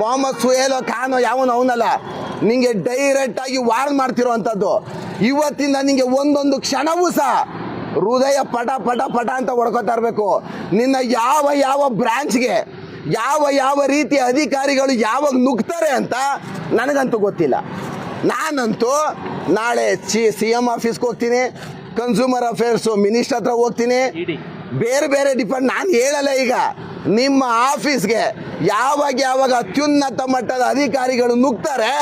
ಮೊಹಮ್ಮದ್ ಸುಹೇಲೋ ಖಾನೋ ಯಾವನು ಅವನಲ್ಲ, ನಿಂಗೆ ಡೈರೆಕ್ಟ್ ಆಗಿ ವಾರ್ನ್ ಮಾಡ್ತಿರೋ ಅಂಥದ್ದು. ಇವತ್ತಿಂದ ನಿಂಗೆ ಒಂದೊಂದು ಕ್ಷಣವೂ ಸಹ ಹೃದಯ ಪಟ ಪಟ ಪಟ ಅಂತ ಹೊಡ್ಕೋತಾ ಇರಬೇಕು. ನಿನ್ನ ಯಾವ ಯಾವ ಬ್ರಾಂಚ್ಗೆ ಯಾವ ಯಾವ ರೀತಿಯ ಅಧಿಕಾರಿಗಳು ಯಾವಾಗ ನುಗ್ತಾರೆ ಅಂತ ನನಗಂತೂ ಗೊತ್ತಿಲ್ಲ. ನಾನಂತೂ ನಾಳೆ CM ಆಫೀಸ್ಗೆ ಹೋಗ್ತೀನಿ, ಕನ್ಸ್ಯೂಮರ್ ಅಫೇರ್ಸು ಮಿನಿಸ್ಟರ್ ಹತ್ರ ಹೋಗ್ತೀನಿ, ಬೇರೆ ಬೇರೆ ನಾನು ಹೇಳಲ್ಲ. ಈಗ ನಿಮ್ಮ ಆಫೀಸ್ಗೆ ಯಾವಾಗ ಅತ್ಯುನ್ನತ ಮಟ್ಟದ ಅಧಿಕಾರಿಗಳು ನುಗ್ತಾರೆ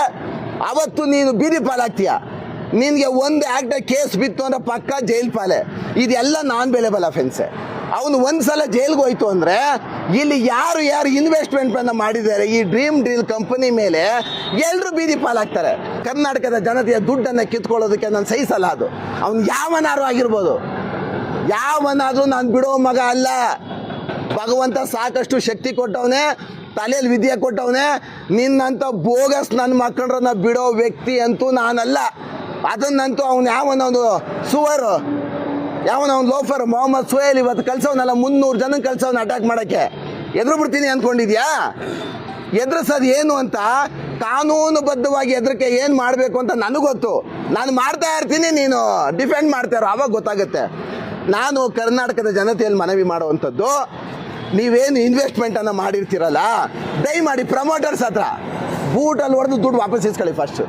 ಅವತ್ತು ನೀನು ಬೀದಿ ಪಾಲಾಗ್ತೀಯ. ನಿನಗೆ ಒಂದು ಆ್ಯಕ್ಟ್ ಕೇಸ್ ಬಿತ್ತು ಅಂದರೆ ಪಕ್ಕ ಜೈಲ್ ಪಾಲೆ. ಇದೆಲ್ಲ ನಾನ್ ಬೇಲೆಬಲ್ ಅಫೆನ್ಸೆ. ಅವನು ಒಂದ್ಸಲ ಜೈಲ್ಗೆ ಹೋಯ್ತು ಅಂದರೆ ಇಲ್ಲಿ ಯಾರು ಇನ್ವೆಸ್ಟ್ಮೆಂಟನ್ನು ಮಾಡಿದ್ದಾರೆ ಈ ಡ್ರೀಮ್ ಡೀಲ್ ಕಂಪನಿ ಮೇಲೆ ಎಲ್ಲರೂ ಬೀದಿ ಪಾಲಾಗ್ತಾರೆ. ಕರ್ನಾಟಕದ ಜನತೆಯ ದುಡ್ಡನ್ನು ಕಿತ್ಕೊಳ್ಳೋದಕ್ಕೆ ನಾನು ಸಹಿಸಲ್ಲ. ಅದು ಅವನು ಯಾವನಾರು ಆಗಿರ್ಬೋದು, ಯಾವನಾದರೂ ನಾನು ಬಿಡೋ ಮಗ ಅಲ್ಲ. ಭಗವಂತ ಸಾಕಷ್ಟು ಶಕ್ತಿ ಕೊಟ್ಟವನೇ, ತಲೆಯಲ್ಲಿ ವಿದ್ಯೆ ಕೊಟ್ಟವನೇ. ನಿನ್ನಂಥ ಬೋಗಸ್ ನನ್ನ ಮಕ್ಕಳನ್ನ ಬಿಡೋ ವ್ಯಕ್ತಿ ಅಂತೂ ನಾನಲ್ಲ. ಅದನ್ನಂತೂ ಅವನು ಯಾವನವನು ಸುವರು, ಯಾವನವನು ಲೋಫರ್ ಮೊಹಮ್ಮದ್ ಸುಹೇಲ್ ಇವತ್ತು ಕಳ್ಸವನಲ್ಲ, 300 ಜನ ಕಳ್ಸವನ ಅಟ್ಯಾಕ್ ಮಾಡೋಕ್ಕೆ. ಎದುರು ಬಿಡ್ತೀನಿ ಅಂದ್ಕೊಂಡಿದ್ಯಾ? ಎದುರಿಸೋದು ಏನು ಅಂತ ಕಾನೂನುಬದ್ಧವಾಗಿ ಎದುರಿಕೆ ಏನು ಮಾಡಬೇಕು ಅಂತ ನನಗೊತ್ತು. ನಾನು ಮಾಡ್ತಾ ಇರ್ತೀನಿ, ನೀನು ಡಿಫೆಂಡ್ ಮಾಡ್ತಾ ಇರೋ, ಆವಾಗ ಗೊತ್ತಾಗುತ್ತೆ. ನಾನು ಕರ್ನಾಟಕದ ಜನತೆಯಲ್ಲಿ ಮನವಿ ಮಾಡುವಂಥದ್ದು, ನೀವೇನು ಇನ್ವೆಸ್ಟ್ಮೆಂಟನ್ನು ಮಾಡಿರ್ತೀರಲ್ಲ, ದಯಮಾಡಿ ಪ್ರಮೋಟರ್ಸ್ ಹತ್ರ ಬೂಟಲ್ಲಿ ಹೊಡೆದು ದುಡ್ಡು ವಾಪಸ್ ಇಸ್ಕೊಳ್ಳಿ. ಫಸ್ಟ್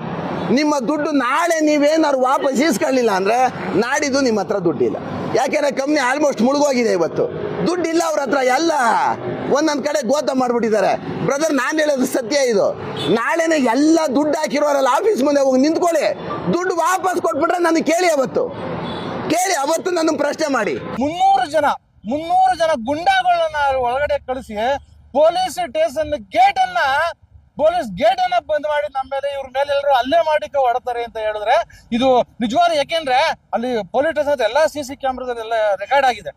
ನಿಮ್ಮ ದುಡ್ಡು ನಾಳೆ ನೀವೇನಾದ್ರು ವಾಪಸ್ ಇಸ್ಕೊಳ್ಳಿಲ್ಲ ಅಂದರೆ ನಾಡಿದ್ದು ನಿಮ್ಮ ಹತ್ರ ದುಡ್ಡಿಲ್ಲ. ಯಾಕೆಂದರೆ ಕಂಪ್ನಿ ಆಲ್ಮೋಸ್ಟ್ ಮುಳುಗೋಗಿದೆ. ಇವತ್ತು ದುಡ್ಡಿಲ್ಲ ಅವ್ರ ಹತ್ರ. ಎಲ್ಲ ಒಂದೊಂದು ಕಡೆ ಗೋತ ಮಾಡಿಬಿಟ್ಟಿದ್ದಾರೆ. ಬ್ರದರ್, ನಾನು ಹೇಳೋದು ಸತ್ಯ. ಇದು ನಾಳೆನೇ ಎಲ್ಲ ದುಡ್ಡು ಹಾಕಿರೋರಲ್ಲ ಆಫೀಸ್ ಮುಂದೆ ಹೋಗಿ ನಿಂತ್ಕೊಳ್ಳಿ, ದುಡ್ಡು ವಾಪಸ್ ಕೊಟ್ಬಿಟ್ರೆ ನನಗೆ ಕೇಳಿ, ಅವತ್ತು ನನ್ನ ಪ್ರಶ್ನೆ ಮಾಡಿ. 300 ಜನ ಗುಂಡಾಗಳನ್ನ ಒಳಗಡೆ ಕಳಿಸಿ ಪೊಲೀಸ್ ಸ್ಟೇಷನ್ ಪೊಲೀಸ್ ಗೇಟ್ ಅನ್ನ ಬಂದ್ ಮಾಡಿ ನಮ್ಮ ಮೇಲೆ ಇವ್ರ ಮೇಲೆ ಎಲ್ಲರೂ ಅಲ್ಲೇ ಮಾಡಿಕ್ಕೆ ಹೊಡ್ತಾರೆ ಅಂತ ಹೇಳಿದ್ರೆ ಇದು ನಿಜವಾದ. ಯಾಕೆಂದ್ರೆ ಅಲ್ಲಿ ಪೊಲೀಸ್ ಸ್ಟೇಷನ್ ಎಲ್ಲಾ CC ಕ್ಯಾಮ್ರಾದಲ್ಲೆಲ್ಲ ರೆಕಾರ್ಡ್ ಆಗಿದೆ.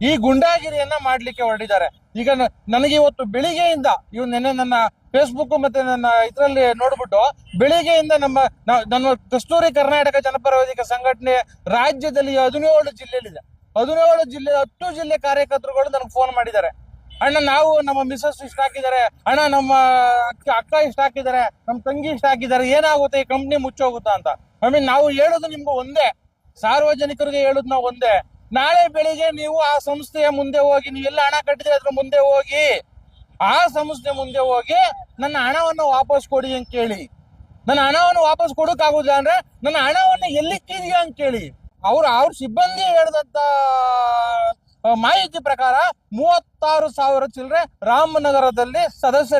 ಈ ಗುಂಡಾಗಿರಿಯನ್ನ ಮಾಡ್ಲಿಕ್ಕೆ ಹೊರಟಿದ್ದಾರೆ. ಈಗ ನನಗೆ ಇವತ್ತು ಬೆಳಿಗ್ಗೆಯಿಂದ ನೆನ್ನೆ ನನ್ನ ಫೇಸ್ಬುಕ್ ಮತ್ತೆ ನನ್ನ ಇದರಲ್ಲಿ ನೋಡ್ಬಿಟ್ಟು ಬೆಳಿಗ್ಗೆಯಿಂದ ನಮ್ಮ ಕಸ್ತೂರಿ ಕರ್ನಾಟಕ ಜನಪರ ವೇದಿಕೆ ಸಂಘಟನೆ ರಾಜ್ಯದಲ್ಲಿ 17 ಜಿಲ್ಲೆಯಲ್ಲಿದೆ. 17 ಜಿಲ್ಲೆ 10 ಜಿಲ್ಲೆ ಕಾರ್ಯಕರ್ತರುಗಳು ನನಗೆ ಫೋನ್ ಮಾಡಿದ್ದಾರೆ. ಅಣ್ಣ, ನಾವು ನಮ್ಮ ಮಿಸಸ್ ಇಷ್ಟ ಹಾಕಿದ್ದಾರೆ, ಅಣ್ಣ ನಮ್ಮ ಅಕ್ಕ ಇಷ್ಟ ಹಾಕಿದ್ದಾರೆ, ನಮ್ಮ ತಂಗಿ ಇಷ್ಟ ಹಾಕಿದ್ದಾರೆ, ಏನಾಗುತ್ತೆ ಈ ಕಂಪ್ನಿ ಮುಚ್ಚೋಗುತ್ತಾ ಅಂತ. ನಾವು ಹೇಳೋದು ನಿಮ್ಗೆ ಒಂದೇ, ಸಾರ್ವಜನಿಕರಿಗೆ ಹೇಳುದು ನಾವು ಒಂದೇ. ನಾಳೆ ಬೆಳಿಗ್ಗೆ ನೀವು ಆ ಸಂಸ್ಥೆಯ ಮುಂದೆ ಹೋಗಿ, ನೀವು ಎಲ್ಲ ಹಣ ಕಟ್ಟಿದ್ರೆ ಅದ್ರ ಮುಂದೆ ಹೋಗಿ, ಆ ಸಂಸ್ಥೆ ಮುಂದೆ ಹೋಗಿ ನನ್ನ ಹಣವನ್ನು ವಾಪಸ್ ಕೊಡಿ ಅಂತ ಕೇಳಿ. ನನ್ನ ಹಣವನ್ನು ವಾಪಸ್ ಕೊಡೋಕ್ಕಾಗುದಿಲ್ಲ ಅಂದ್ರೆ ನನ್ನ ಹಣವನ್ನು ಎಲ್ಲಿಕ್ಕಿದೆಯಾ ಅಂತ ಕೇಳಿ. ಅವ್ರ ಸಿಬ್ಬಂದಿ ಹೇಳಿದಂತ ಮಾಹಿತಿ ಪ್ರಕಾರ 36,000 ಚಿಲ್ಲರೆ ರಾಮನಗರದಲ್ಲಿ ಸದಸ್ಯರು